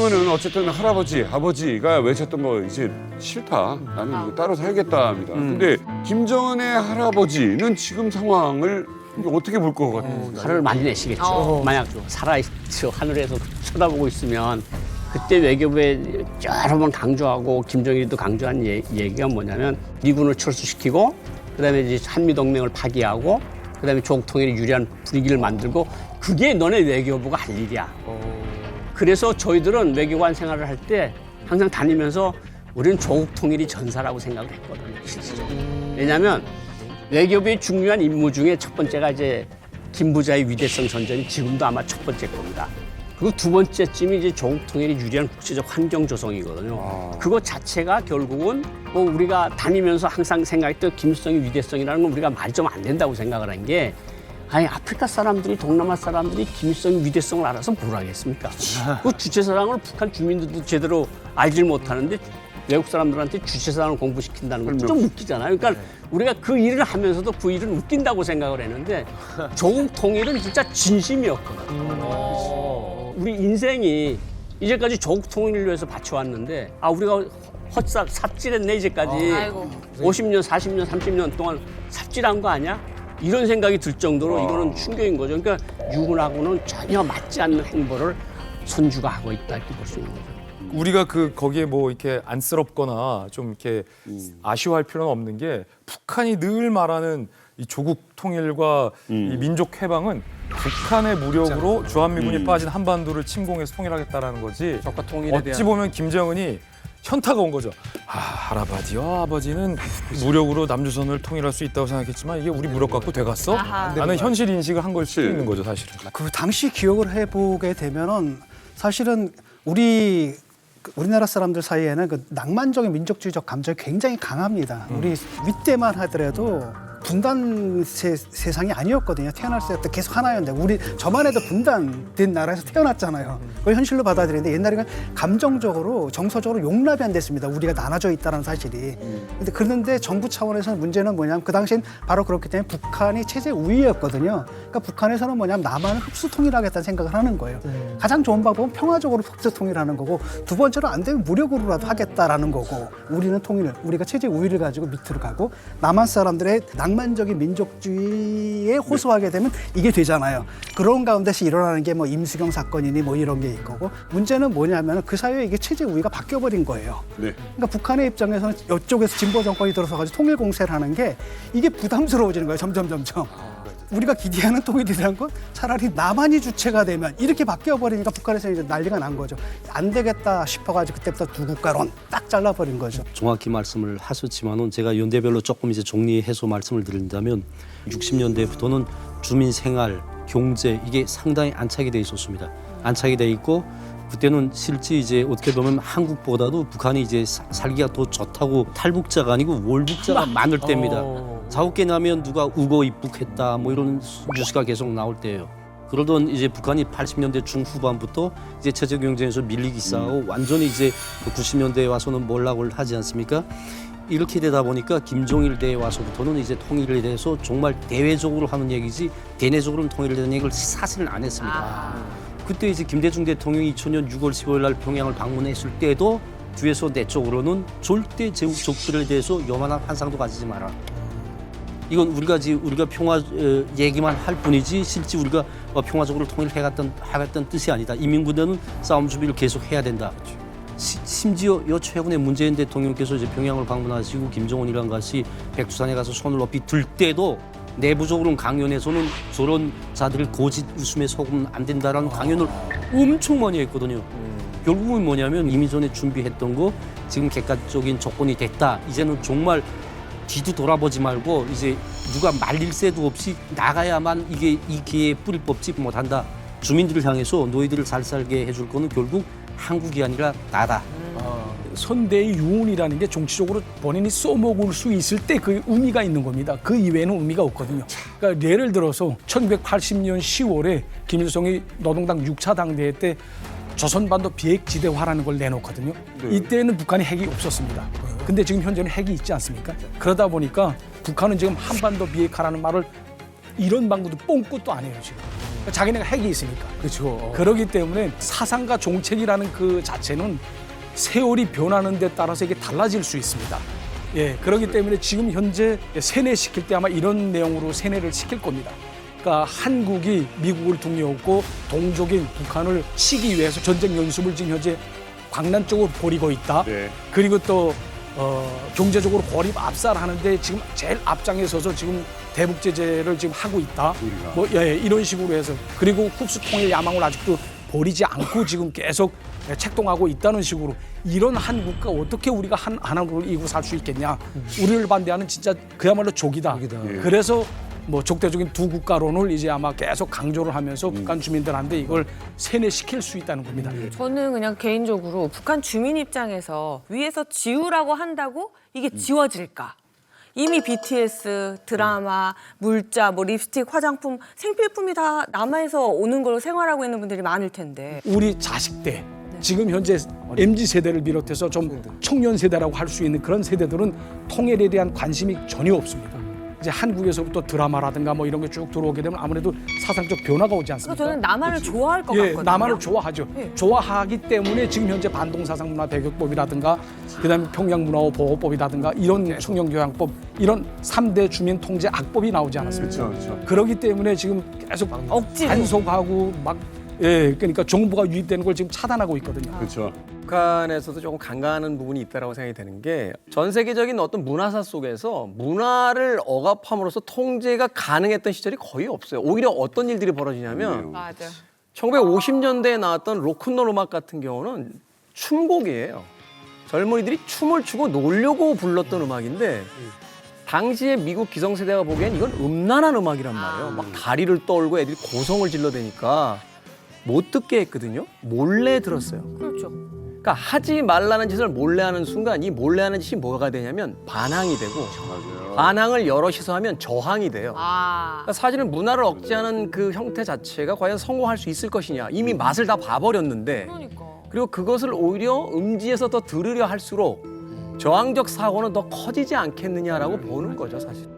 김정은은 어쨌든 할아버지, 아버지가 외쳤던 거 이제 싫다. 나는 이거 따로 살겠다 합니다. 근데 김정은의 할아버지는 지금 상황을 어떻게 볼 것 같아요? 화를 많이 내시겠죠. 만약 살아있죠. 하늘에서 쳐다보고 있으면 그때 외교부에 여러 번 강조하고 김정일도 강조한 얘기가 뭐냐면 미군을 철수시키고 그다음에 이제 한미동맹을 파기하고 그다음에 조국 통일에 유리한 분위기를 만들고 그게 너네 외교부가 할 일이야. 그래서 저희들은 외교관 생활을 할 때 항상 다니면서 우리는 조국 통일이 전사라고 생각을 했거든요. 실질적으로. 왜냐하면 외교부의 중요한 임무 중에 첫 번째가 이제 김부자의 위대성 선전이 지금도 아마 첫 번째 겁니다. 그리고 두 번째쯤이 이제 조국 통일이 유리한 국제적 환경 조성이거든요. 그거 자체가 결국은 뭐 우리가 다니면서 항상 생각했던 김일성의 위대성이라는 건 우리가 말이 좀 안 된다고 생각을 한 게 아니 아프리카 사람들이 동남아 사람들이 김일성의 위대성을 알아서 뭘 하겠습니까? 그 주체사상을 북한 주민들도 제대로 알질 못하는데 외국 사람들한테 주체사상을 공부시킨다는 건 좀 웃기잖아요. 그러니까 우리가 그 일을 하면서도 그 일은 웃긴다고 생각을 했는데 조국 통일은 진짜 진심이었거든요. 우리 인생이 이제까지 조국 통일을 위해서 바쳐왔는데 우리가 삽질했네 이제까지. 50년, 40년, 30년 동안 삽질한 거 아니야? 이런 생각이 들 정도로 이거는 충격인 거죠. 그러니까 육군하고는 전혀 맞지 않는 행보를 선주가 하고 있다 이렇게 볼 수 있는 거죠. 우리가 거기에 뭐 이렇게 안쓰럽거나 좀 이렇게 아쉬워할 필요는 없는 게 북한이 늘 말하는 이 조국 통일과 이 민족 해방은 북한의 무력으로 주한미군이 빠진 한반도를 침공해서 통일하겠다라는 거지. 적과 통일에 어찌 대한 보면 김정은이 현타가 온 거죠. 할아버지와 아버지는 무력으로 남조선을 통일할 수 있다고 생각했지만 이게 우리 무력 갖고 돼갔어? 나는 현실 인식을 한 걸 수도 있는 거죠, 사실은. 그 당시 기억을 해보게 되면은 사실은 우리나라 사람들 사이에는 그 낭만적인 민족주의적 감정이 굉장히 강합니다. 우리 윗대만 하더라도 분단 세상이 아니었거든요. 태어났을 때 계속 하나였는데 저만 해도 분단된 나라에서 태어났잖아요. 그걸 현실로 받아들이는데 옛날에는 감정적으로 정서적으로 용납이 안 됐습니다. 우리가 나눠져 있다는 사실이. 그런데 정부 차원에서는 문제는 뭐냐면 그 당시엔 바로 그렇기 때문에 북한이 체제 우위였거든요. 그러니까 북한에서는 뭐냐면 남한을 흡수 통일하겠다는 생각을 하는 거예요. 가장 좋은 방법은 평화적으로 흡수 통일하는 거고 두 번째로 안 되면 무력으로라도 하겠다라는 거고 우리는 우리가 체제 우위를 가지고 밑으로 가고 남한 사람들의 낭만적인 민족주의에 호소하게 되면 이게 되잖아요. 그런 가운데서 일어나는 게 뭐 임수경 사건이니 뭐 이런 게 있고 문제는 뭐냐면 그 사이에 이게 체제 우위가 바뀌어버린 거예요. 네. 그러니까 북한의 입장에서는 이쪽에서 진보 정권이 들어서가지고 통일 공세를 하는 게 이게 부담스러워지는 거예요. 점점. 우리가 기대하는 통일이라는 건 차라리 남한이 주체가 되면 이렇게 바뀌어버리니까 북한에서 이제 난리가 난 거죠. 안 되겠다 싶어가지고 그때부터 두 국가론 딱 잘라버린 거죠. 정확히 말씀을 하셨지만은 제가 연대별로 조금 이제 정리해서 말씀을 드린다면 60년대부터는 주민 생활, 경제 이게 상당히 안착이 돼 있었습니다. 안착이 돼 있고 그때는 실제 이제 어떻게 보면 한국보다도 북한이 이제 살기가 더 좋다고 탈북자가 아니고 월북자가 많을 때입니다. 자국계 나면 누가 우거 입북했다 뭐 이런 뉴스가 계속 나올 때예요. 그러던 이제 북한이 80년대 중후반부터 이제 체제 경쟁에서 밀리기 시작하고 완전히 이제 90년대에 와서는 몰락을 하지 않습니까? 이렇게 되다 보니까 김정일 때에 와서부터는 이제 통일에 대해서 정말 대외적으로 하는 얘기지 대내적으로는 통일에 대한 얘기를 사실은 안 했습니다. 그때 이제 김대중 대통령이 2000년 6월 15일 날 평양을 방문했을 때도 뒤에서 내적으로는 절대 제국적들에 대해서 요만한 환상도 가지지 마라. 이건 우리가 평화 얘기만 할 뿐이지 실제 우리가 평화적으로 통일하겠다는 뜻이 아니다. 인민군대는 싸움 준비를 계속 해야 된다. 심지어 최근에 문재인 대통령께서 이제 평양을 방문하시고 김정은이랑 같이 백두산에 가서 손을 높이 들 때도 내부적으로는 강연에서는 저런 자들을 거짓 웃음에 속으면 안 된다라는 강연을 엄청 많이 했거든요. 결국은 뭐냐면 이미 전에 준비했던 거 지금 객관적인 조건이 됐다. 이제는 정말 뒤도 돌아보지 말고 이제 누가 말릴 새도 없이 나가야만 이게 이 기회에 뿌리 뽑지 못한다. 주민들을 향해서 너희들을 잘 살게 해줄 거는 결국 한국이 아니라 나다. 선대의 유언이라는 게 정치적으로 본인이 써먹을 수 있을 때 그 의미가 있는 겁니다. 그 이외에는 의미가 없거든요. 그러니까 예를 들어서 1980년 10월에 김일성이 노동당 6차 당대회 때 조선반도 비핵지대화라는 걸 내놓거든요. 이때는 북한에 핵이 없었습니다. 근데 지금 현재는 핵이 있지 않습니까? 그러다 보니까 북한은 지금 한반도 비핵화라는 말을 이런 방구도 뽕끝도 안 해요, 지금. 자기네가 핵이 있으니까. 그렇죠. 그렇기 때문에 사상과 정책이라는 그 자체는 세월이 변하는 데 따라서 이게 달라질 수 있습니다. 예, 그렇기 때문에 지금 현재 세뇌시킬 때 아마 이런 내용으로 세뇌를 시킬 겁니다. 그러니까 한국이 미국을 등려했고 동족인 북한을 치기 위해서 전쟁 연습을 지금 현재 광란적으로 벌이고 있다. 네. 그리고 또 경제적으로 고립 압살하는데 지금 제일 앞장에 서서 지금 대북 제재를 지금 하고 있다. 우리가. 뭐 예, 이런 식으로 해서 그리고 흡수 통일 야망을 아직도 버리지 않고 지금 계속 책동하고 있다는 식으로 이런 한국과 어떻게 우리가 하나를 이고 살 수 있겠냐. 우리를 반대하는 진짜 그야말로 족이다. 예. 그래서 뭐 적대적인 두 국가론을 이제 아마 계속 강조를 하면서 북한 주민들한테 이걸 세뇌시킬 수 있다는 겁니다. 저는 그냥 개인적으로 북한 주민 입장에서 위에서 지우라고 한다고 이게 지워질까? 이미 BTS, 드라마, 물자, 뭐 립스틱, 화장품, 생필품이 다 남아서 오는 걸로 생활하고 있는 분들이 많을 텐데. 우리 자식 때 지금 현재 MZ 세대를 비롯해서 좀 청년 세대라고 할 수 있는 그런 세대들은 통일에 대한 관심이 전혀 없습니다. 이제 한국에서부터 드라마라든가 뭐 이런 게 쭉 들어오게 되면 아무래도 사상적 변화가 오지 그래서 않습니까? 저는 남한을 좋아할 것 예, 같거든요. 남한을 좋아하죠. 네. 좋아하기 때문에 지금 현재 반동사상문화 배격법이라든가 그다음에 평양문화호 보호법이라든가 이런 청년교양법 이런 3대 주민 통제 악법이 나오지 않았습니까? 그렇죠. 그렇기 때문에 지금 계속 억지로. 단속하고 막 예, 그러니까 정부가 유입되는 걸 지금 차단하고 있거든요. 그렇죠. 북한에서도 조금 간과하는 부분이 있다고 생각이 되는 게 전 세계적인 어떤 문화사 속에서 문화를 억압함으로써 통제가 가능했던 시절이 거의 없어요. 오히려 어떤 일들이 벌어지냐면 맞아. 1950년대에 나왔던 로큰롤 음악 같은 경우는 춤곡이에요. 젊은이들이 춤을 추고 놀려고 불렀던 음악인데 당시에 미국 기성세대가 보기엔 이건 음란한 음악이란 말이에요. 막 다리를 떨고 애들이 고성을 질러대니까 못 듣게 했거든요. 몰래 들었어요. 그렇죠. 그러니까 하지 말라는 짓을 몰래 하는 순간 이 몰래 하는 짓이 뭐가 되냐면 반항이 되고 맞아요. 반항을 여럿이서 하면 저항이 돼요. 아. 그러니까 사실은 문화를 억제하는 그 형태 자체가 과연 성공할 수 있을 것이냐. 이미 맛을 다 봐버렸는데 그러니까. 그리고 그것을 오히려 음지에서 더 들으려 할수록 저항적 사고는 더 커지지 않겠느냐라고 보는 거죠, 사실.